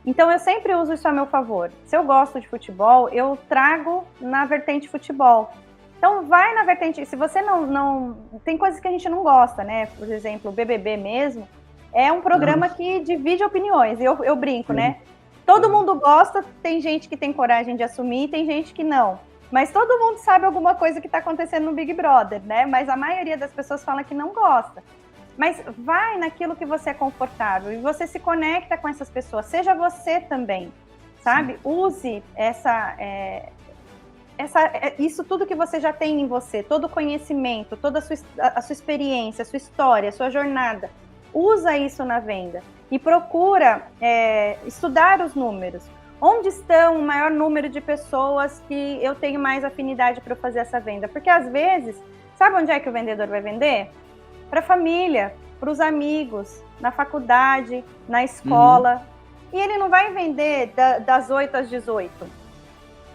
Então, eu sempre uso isso a meu favor. Se eu gosto de futebol, eu trago na vertente futebol. Então, vai na vertente... Se você não... Tem coisas que a gente não gosta, né? Por exemplo, o BBB mesmo, é um programa que divide opiniões. E eu brinco, né? Todo mundo gosta, tem gente que tem coragem de assumir, tem gente que não. Mas todo mundo sabe alguma coisa que está acontecendo no Big Brother, né? Mas a maioria das pessoas fala que não gosta. Mas vai naquilo que você é confortável e você se conecta com essas pessoas. Seja você também, sabe? Sim. Use isso tudo que você já tem em você, todo o conhecimento, toda a sua experiência, a sua história, a sua jornada. Usa isso na venda e procura estudar os números. Onde estão o maior número de pessoas que eu tenho mais afinidade para fazer essa venda? Porque às vezes, sabe onde é que o vendedor vai vender? Para a família, para os amigos, na faculdade, na escola. E ele não vai vender das 8 às 18.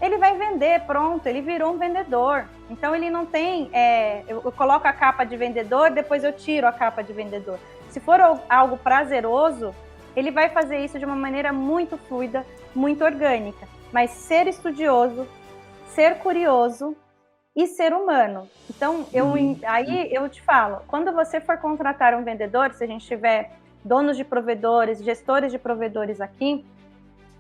Ele vai vender, pronto, ele virou um vendedor. Então ele não tem, eu coloco a capa de vendedor, depois eu tiro a capa de vendedor. Se for algo prazeroso, ele vai fazer isso de uma maneira muito fluida, muito orgânica. Mas ser estudioso, ser curioso e ser humano. Então, aí eu te falo, quando você for contratar um vendedor, se a gente tiver donos de provedores, gestores de provedores aqui,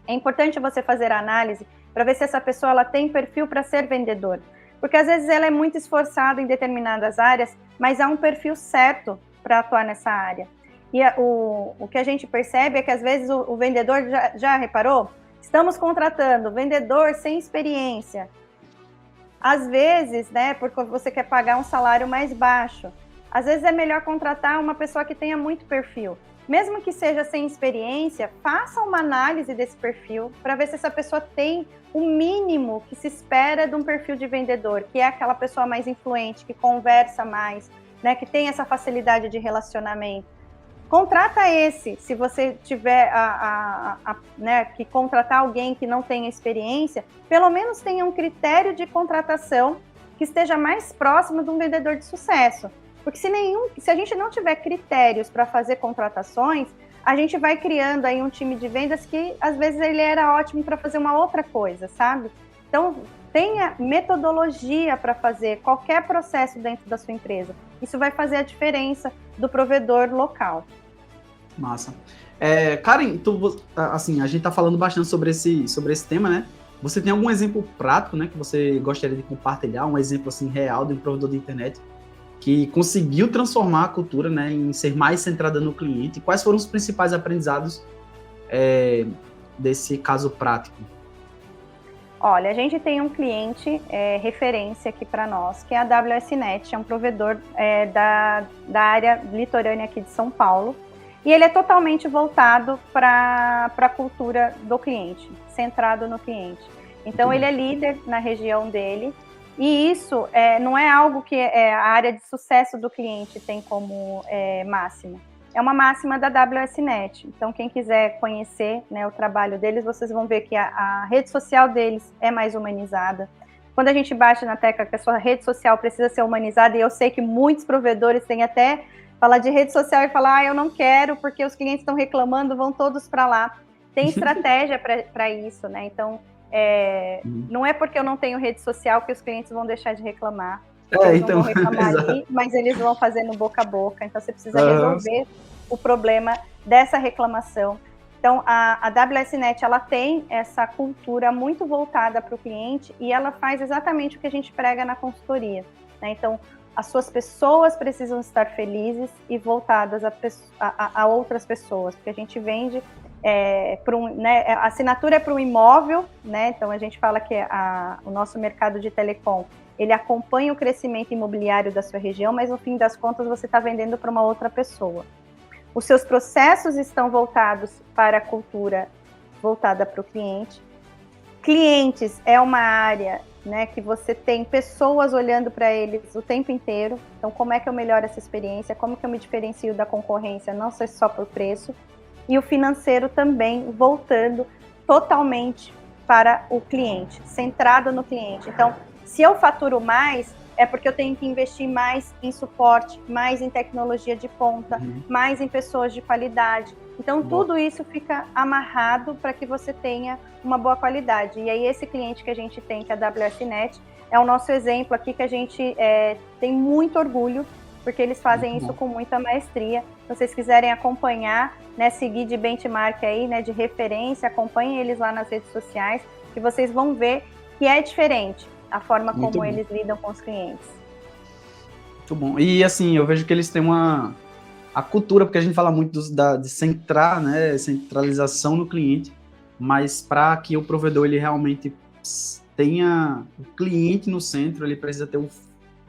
é importante você fazer a análise para ver se essa pessoa ela tem perfil para ser vendedor. Porque às vezes ela é muito esforçada em determinadas áreas, mas há um perfil certo para atuar nessa área. E o que a gente percebe é que às vezes o vendedor, já reparou? Estamos contratando vendedor sem experiência. Às vezes, né, porque você quer pagar um salário mais baixo. Às vezes é melhor contratar uma pessoa que tenha muito perfil. Mesmo que seja sem experiência, faça uma análise desse perfil para ver se essa pessoa tem o mínimo que se espera de um perfil de vendedor, que é aquela pessoa mais influente, que conversa mais, né, que tem essa facilidade de relacionamento. Contrata esse, se você tiver né, que contratar alguém que não tenha experiência, pelo menos tenha um critério de contratação que esteja mais próximo de um vendedor de sucesso. Porque se a gente não tiver critérios para fazer contratações, a gente vai criando aí um time de vendas que às vezes ele era ótimo para fazer uma outra coisa, sabe? Então, tenha metodologia para fazer qualquer processo dentro da sua empresa. Isso vai fazer a diferença do provedor local. Massa. Karen, assim, a gente está falando bastante sobre esse tema, né? Você tem algum exemplo prático, né, que você gostaria de compartilhar, um exemplo assim real de um provedor de internet que conseguiu transformar a cultura, né, em ser mais centrada no cliente? Quais foram os principais aprendizados desse caso prático? Olha, a gente tem um cliente referência aqui para nós, que é a WSNet, é um provedor da área litorânea aqui de São Paulo, e ele é totalmente voltado para a cultura do cliente, centrado no cliente. Então, ele é líder na região dele, e isso não é algo que a área de sucesso do cliente tem como máxima. É uma máxima da WSNet. Então, quem quiser conhecer, né, o trabalho deles, vocês vão ver que a rede social deles é mais humanizada. Quando a gente bate na tecla que a sua rede social precisa ser humanizada, e eu sei que muitos provedores têm até falar de rede social e falar, eu não quero porque os clientes estão reclamando, vão todos para lá. Tem estratégia para isso, né? Então, não é porque eu não tenho rede social que os clientes vão deixar de reclamar. Eles não vão reclamar ali, mas eles vão fazer no boca a boca. Então, você precisa resolver o problema dessa reclamação. Então, a WSNet, ela tem essa cultura muito voltada para o cliente e ela faz exatamente o que a gente prega na consultoria, né? Então, as suas pessoas precisam estar felizes e voltadas a outras pessoas, porque a gente vende né, a assinatura é para um imóvel, né? Então, a gente fala que o nosso mercado de telecom, ele acompanha o crescimento imobiliário da sua região, mas no fim das contas você está vendendo para uma outra pessoa. Os seus processos estão voltados para a cultura voltada para o cliente. Clientes é uma área, né, que você tem pessoas olhando para eles o tempo inteiro. Então, como é que eu melhoro essa experiência? Como que eu me diferencio da concorrência? Não só por preço. E o financeiro também voltando totalmente para o cliente, centrado no cliente. Então, se eu faturo mais, é porque eu tenho que investir mais em suporte, mais em tecnologia de ponta, mais em pessoas de qualidade. Então, tudo isso fica amarrado para que você tenha uma boa qualidade. E aí, esse cliente que a gente tem, que é a WSNet, é o nosso exemplo aqui, que a gente tem muito orgulho, porque eles fazem isso com muita maestria. Se vocês quiserem acompanhar, né, seguir de benchmark aí, né, de referência, acompanhem eles lá nas redes sociais, que vocês vão ver que é diferente a forma como eles lidam com os clientes. Muito bom. E assim, eu vejo que eles têm a cultura, porque a gente fala muito de centrar, né, centralização no cliente, mas para que o provedor ele realmente tenha o cliente no centro, ele precisa ter o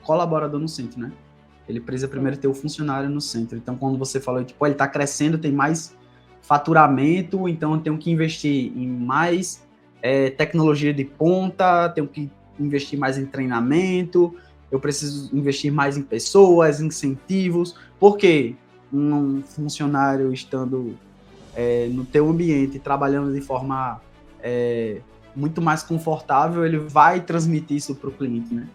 colaborador no centro, né? Ele precisa primeiro ter o funcionário no centro. Então, quando você falou, tipo, ele está crescendo, tem mais faturamento, então eu tenho que investir em mais tecnologia de ponta, tenho que investir mais em treinamento, eu preciso investir mais em pessoas, incentivos, porque um funcionário estando no teu ambiente, trabalhando de forma muito mais confortável, ele vai transmitir isso para o cliente, né?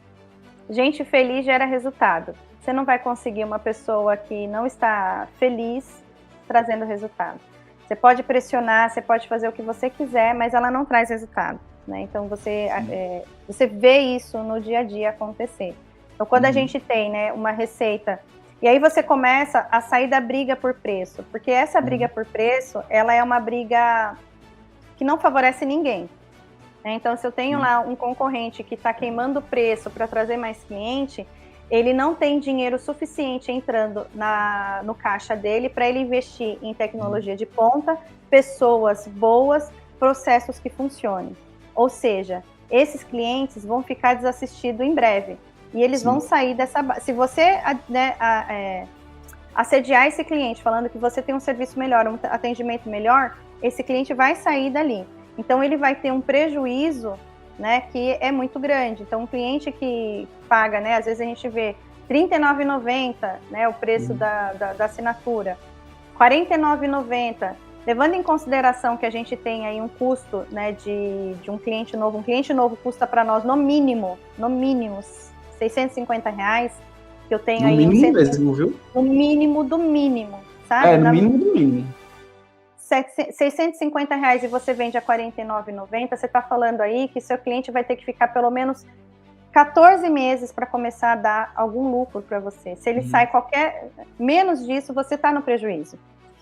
Gente feliz gera resultado. Você não vai conseguir uma pessoa que não está feliz trazendo resultado. Você pode pressionar, você pode fazer o que você quiser, mas ela não traz resultado, né? Então, você vê isso no dia a dia acontecer. Então, quando a gente tem, né, uma receita, e aí você começa a sair da briga por preço, porque essa briga por preço, ela é uma briga que não favorece ninguém. Então, se eu tenho lá um concorrente que está queimando o preço para trazer mais cliente, ele não tem dinheiro suficiente entrando no caixa dele para ele investir em tecnologia de ponta, pessoas boas, processos que funcionem. Ou seja, esses clientes vão ficar desassistidos em breve. E eles vão sair dessa... Se você assediar esse cliente falando que você tem um serviço melhor, um atendimento melhor, esse cliente vai sair dali. Então, ele vai ter um prejuízo, né, que é muito grande. Então, um cliente que paga, né, às vezes a gente vê R$ 39,90, né, o preço da assinatura, R$ 49,90, levando em consideração que a gente tem aí um custo, né, de um cliente novo custa para nós, no mínimo, R$650, que eu tenho no aí... No mínimo mesmo, viu? No mínimo do mínimo, sabe? No mínimo do mínimo. R$650 e você vende a R$ 49,90, você está falando aí que seu cliente vai ter que ficar pelo menos 14 meses para começar a dar algum lucro para você. Se ele sai menos disso, você está no prejuízo.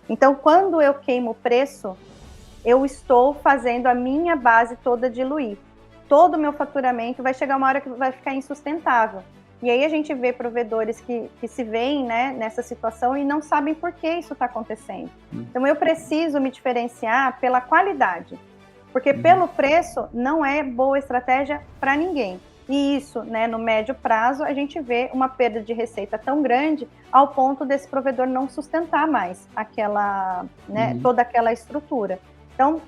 Então, quando eu queimo o preço, eu estou fazendo a minha base toda diluir. Todo o meu faturamento vai chegar uma hora que vai ficar insustentável. E aí a gente vê provedores que se veem, né, nessa situação e não sabem por que isso está acontecendo. Então, eu preciso me diferenciar pela qualidade. Porque pelo preço não é boa estratégia para ninguém. E isso, né, no médio prazo, a gente vê uma perda de receita tão grande ao ponto desse provedor não sustentar mais aquela, né, toda aquela estrutura. Então,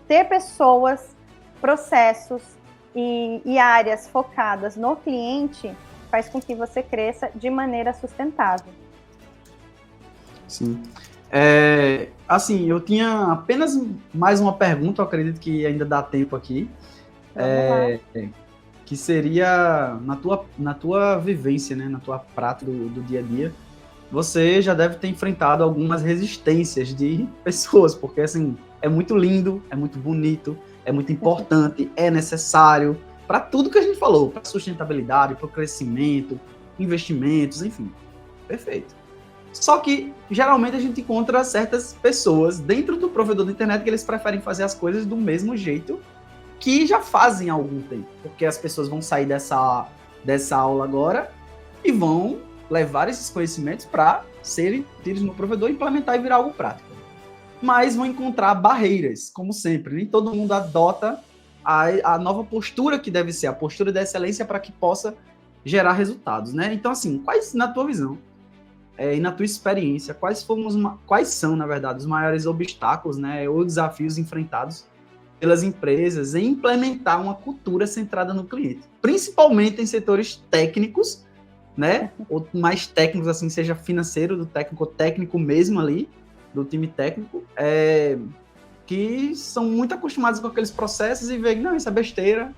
ter pessoas, processos e áreas focadas no cliente faz com que você cresça de maneira sustentável. Sim. Assim, eu tinha apenas mais uma pergunta, eu acredito que ainda dá tempo aqui. Que seria na tua vivência, né, na tua prática do dia a dia, você já deve ter enfrentado algumas resistências de pessoas, porque assim, é muito lindo, é muito bonito, é muito importante, é necessário para tudo que a gente falou, para sustentabilidade, para o crescimento, investimentos, enfim. Perfeito. Só que, geralmente, a gente encontra certas pessoas dentro do provedor da internet que eles preferem fazer as coisas do mesmo jeito que já fazem há algum tempo. Porque as pessoas vão sair dessa aula agora e vão levar esses conhecimentos para serem tidos no provedor, implementar e virar algo prático. Mas vão encontrar barreiras, como sempre. Nem todo mundo adota a nova postura que deve ser, a postura da excelência para que possa gerar resultados, né? Então, assim, quais, na tua visão, e na tua experiência, quais são, na verdade, os maiores obstáculos, né, ou desafios enfrentados pelas empresas em implementar uma cultura centrada no cliente, principalmente em setores técnicos, né, ou mais técnicos, assim, seja financeiro do técnico, ou técnico mesmo ali, do time técnico, que são muito acostumados com aqueles processos e veem, não, isso é besteira,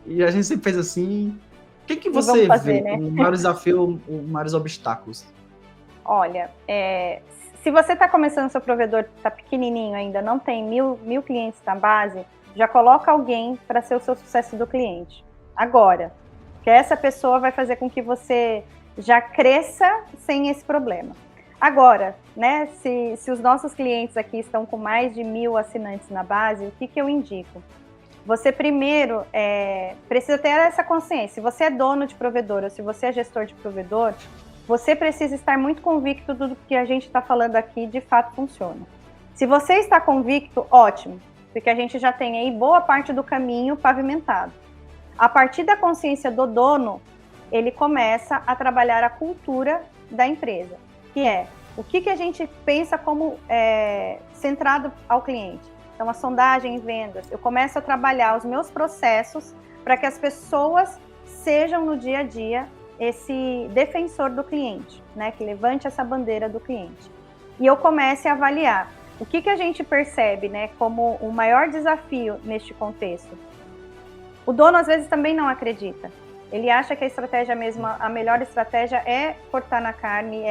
e a gente sempre fez assim. O que você vê como o maior desafio, os maiores obstáculos? Olha, se você está começando, seu provedor está pequenininho ainda, não tem mil clientes na base, já coloca alguém para ser o seu sucesso do cliente. Agora, que essa pessoa vai fazer com que você já cresça sem esse problema. Agora, né, se os nossos clientes aqui estão com mais de 1.000 assinantes na base, o que eu indico? Você primeiro precisa ter essa consciência. Se você é dono de provedor ou se você é gestor de provedor, você precisa estar muito convicto do que a gente está falando aqui de fato funciona. Se você está convicto, ótimo, porque a gente já tem aí boa parte do caminho pavimentado. A partir da consciência do dono, ele começa a trabalhar a cultura da empresa, que é o que a gente pensa como centrado ao cliente. Então, a sondagem em vendas, eu começo a trabalhar os meus processos para que as pessoas sejam no dia a dia esse defensor do cliente, né, que levante essa bandeira do cliente. E eu comece a avaliar o que a gente percebe, né, como o maior desafio neste contexto. O dono, às vezes, também não acredita. Ele acha que a estratégia mesmo, a melhor estratégia é cortar na carne,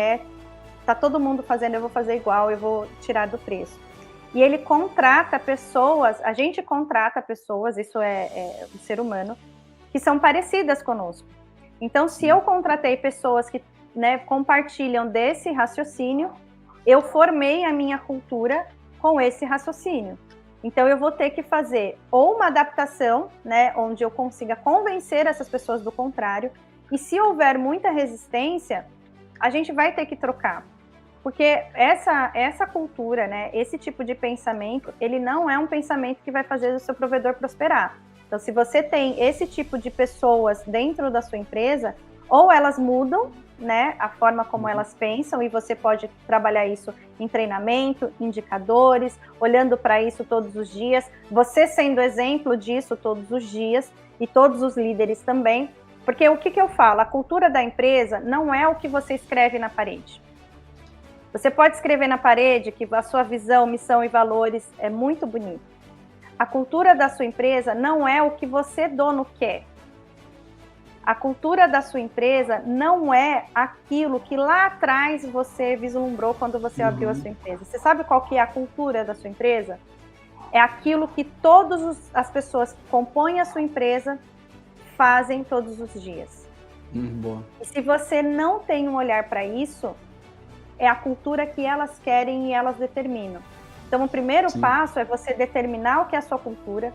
tá todo mundo fazendo, eu vou fazer igual, eu vou tirar do preço. E ele contrata pessoas, a gente contrata pessoas, isso é o ser humano, que são parecidas conosco. Então, se eu contratei pessoas que, né, compartilham desse raciocínio, eu formei a minha cultura com esse raciocínio. Então, eu vou ter que fazer ou uma adaptação, né, onde eu consiga convencer essas pessoas do contrário, e se houver muita resistência, a gente vai ter que trocar. Porque essa cultura, né, esse tipo de pensamento, ele não é um pensamento que vai fazer o seu provedor prosperar. Então, se você tem esse tipo de pessoas dentro da sua empresa, ou elas mudam, né, a forma como elas pensam, e você pode trabalhar isso em treinamento, indicadores, olhando para isso todos os dias, você sendo exemplo disso todos os dias, e todos os líderes também, porque o que eu falo? A cultura da empresa não é o que você escreve na parede. Você pode escrever na parede que a sua visão, missão e valores é muito bonito. A cultura da sua empresa não é o que você, dono, quer. A cultura da sua empresa não é aquilo que lá atrás você vislumbrou quando você abriu a sua empresa. Você sabe qual que é a cultura da sua empresa? É aquilo que todas as pessoas que compõem a sua empresa fazem todos os dias. Boa. E se você não tem um olhar para isso, é a cultura que elas querem e elas determinam. Então, o primeiro passo é você determinar o que é a sua cultura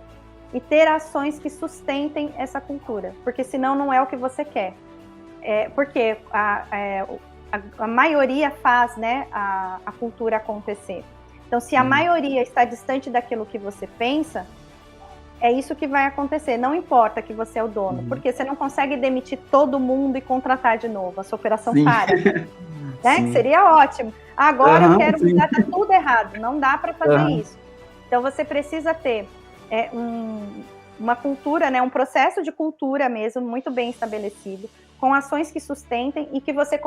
e ter ações que sustentem essa cultura, porque senão não é o que você quer. Porque a maioria faz, né, a cultura acontecer. Então, se a maioria está distante daquilo que você pensa, é isso que vai acontecer. Não importa que você é o dono, porque você não consegue demitir todo mundo e contratar de novo. A sua operação para. Né? Que seria ótimo. Agora eu quero mudar, tá tudo errado. Não dá para fazer isso. Então, você precisa ter uma cultura, né? Um processo de cultura mesmo, muito bem estabelecido, com ações que sustentem e que você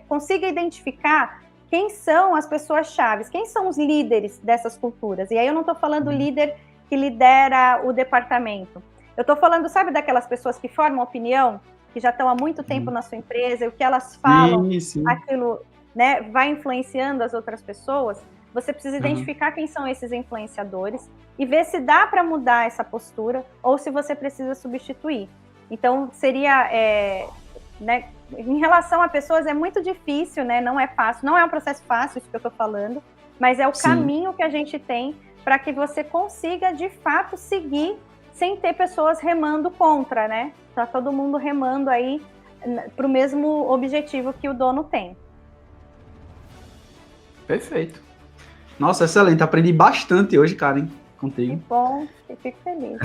consiga identificar quem são as pessoas chaves, quem são os líderes dessas culturas. E aí eu não estou falando líder que lidera o departamento. Eu estou falando, sabe, daquelas pessoas que formam opinião, que já estão há muito tempo na sua empresa, e o que elas falam, aquilo, né, vai influenciando as outras pessoas. Você precisa identificar quem são esses influenciadores e ver se dá para mudar essa postura ou se você precisa substituir. Então, seria... né, em relação a pessoas é muito difícil, né? Não é fácil, não é um processo fácil isso que eu estou falando, mas é o caminho que a gente tem para que você consiga de fato seguir sem ter pessoas remando contra, né? Tá todo mundo remando aí para o mesmo objetivo que o dono tem. Perfeito. Nossa, excelente. Aprendi bastante hoje, Karen, contigo. Que bom, eu fico feliz.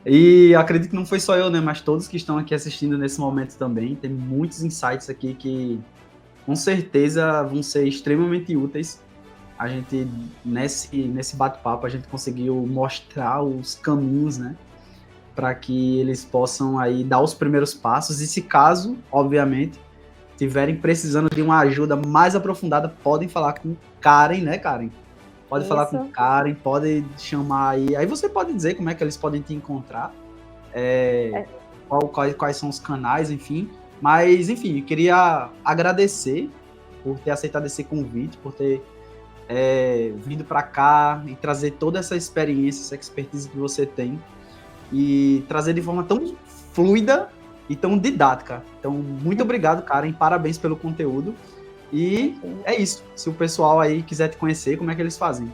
E acredito que não foi só eu, né, mas todos que estão aqui assistindo nesse momento também. Tem muitos insights aqui que, com certeza, vão ser extremamente úteis. A gente, nesse bate-papo, a gente conseguiu mostrar os caminhos, né, para que eles possam aí dar os primeiros passos. E se caso, obviamente, tiverem precisando de uma ajuda mais aprofundada, podem falar com Karen, né, Karen? Pode falar com Karen, pode chamar aí. Aí você pode dizer como é que eles podem te encontrar, quais são os canais, enfim. Mas, enfim, eu queria agradecer por ter aceitado esse convite, por ter vindo para cá e trazer toda essa experiência, essa expertise que você tem e trazer de forma tão fluida e tão didática. Então, muito obrigado, Karen. Parabéns pelo conteúdo. E é isso. Se o pessoal aí quiser te conhecer, como é que eles fazem?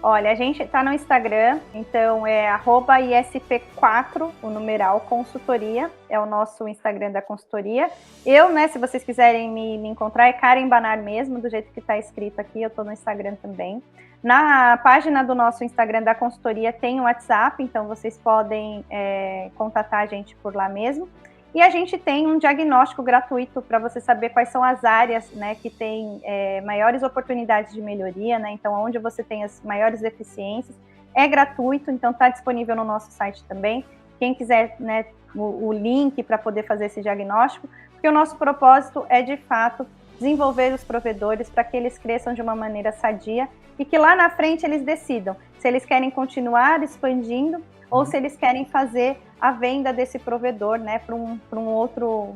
Olha, a gente está no Instagram, então é @isp4, o numeral consultoria, é o nosso Instagram da consultoria. Eu, né, se vocês quiserem me encontrar, é Karen Banar mesmo, do jeito que está escrito aqui, eu estou no Instagram também. Na página do nosso Instagram da consultoria tem o WhatsApp, então vocês podem contatar a gente por lá mesmo. E a gente tem um diagnóstico gratuito para você saber quais são as áreas, né, que tem maiores oportunidades de melhoria, né? Então, onde você tem as maiores deficiências, é gratuito, então está disponível no nosso site também. Quem quiser, né, o link para poder fazer esse diagnóstico, porque o nosso propósito é, de fato, desenvolver os provedores para que eles cresçam de uma maneira sadia e que lá na frente eles decidam se eles querem continuar expandindo ou se eles querem fazer a venda desse provedor, né, para um outro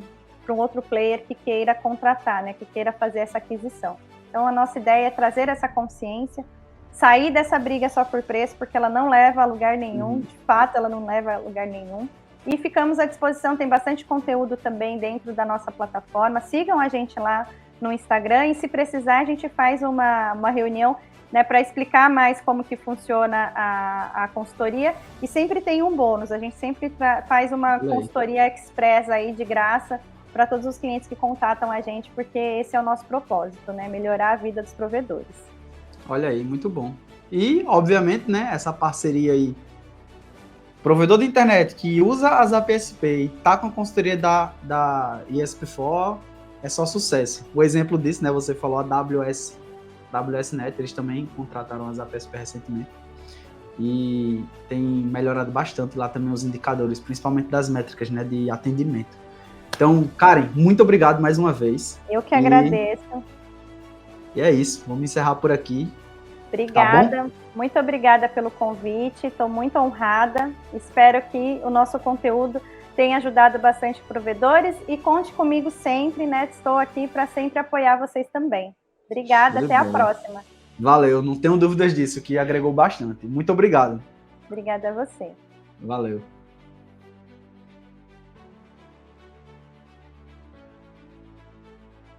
player que queira contratar, né, que queira fazer essa aquisição. Então, a nossa ideia é trazer essa consciência, sair dessa briga só por preço, porque ela não leva a lugar nenhum, de fato, ela não leva a lugar nenhum. E ficamos à disposição, tem bastante conteúdo também dentro da nossa plataforma. Sigam a gente lá no Instagram e, se precisar, a gente faz uma reunião, né, para explicar mais como que funciona a consultoria, e sempre tem um bônus, a gente sempre faz uma consultoria express aí de graça para todos os clientes que contatam a gente, porque esse é o nosso propósito, né, melhorar a vida dos provedores. Olha aí, muito bom. E, obviamente, né, essa parceria aí, provedor de internet que usa as APSP e tá com a consultoria da ESP4, é só sucesso. O exemplo disso, né, você falou a WSNet, eles também contrataram as APSP recentemente e tem melhorado bastante lá também os indicadores, principalmente das métricas, né, de atendimento. Então, Karen, muito obrigado mais uma vez. Eu que agradeço. E é isso, vamos encerrar por aqui. Obrigada, tá, muito obrigada pelo convite, estou muito honrada, espero que o nosso conteúdo tenha ajudado bastante provedores e conte comigo sempre, né, estou aqui para sempre apoiar vocês também. Obrigada, até a próxima. Valeu, não tenho dúvidas disso, que agregou bastante. Muito obrigado. Obrigada a você. Valeu.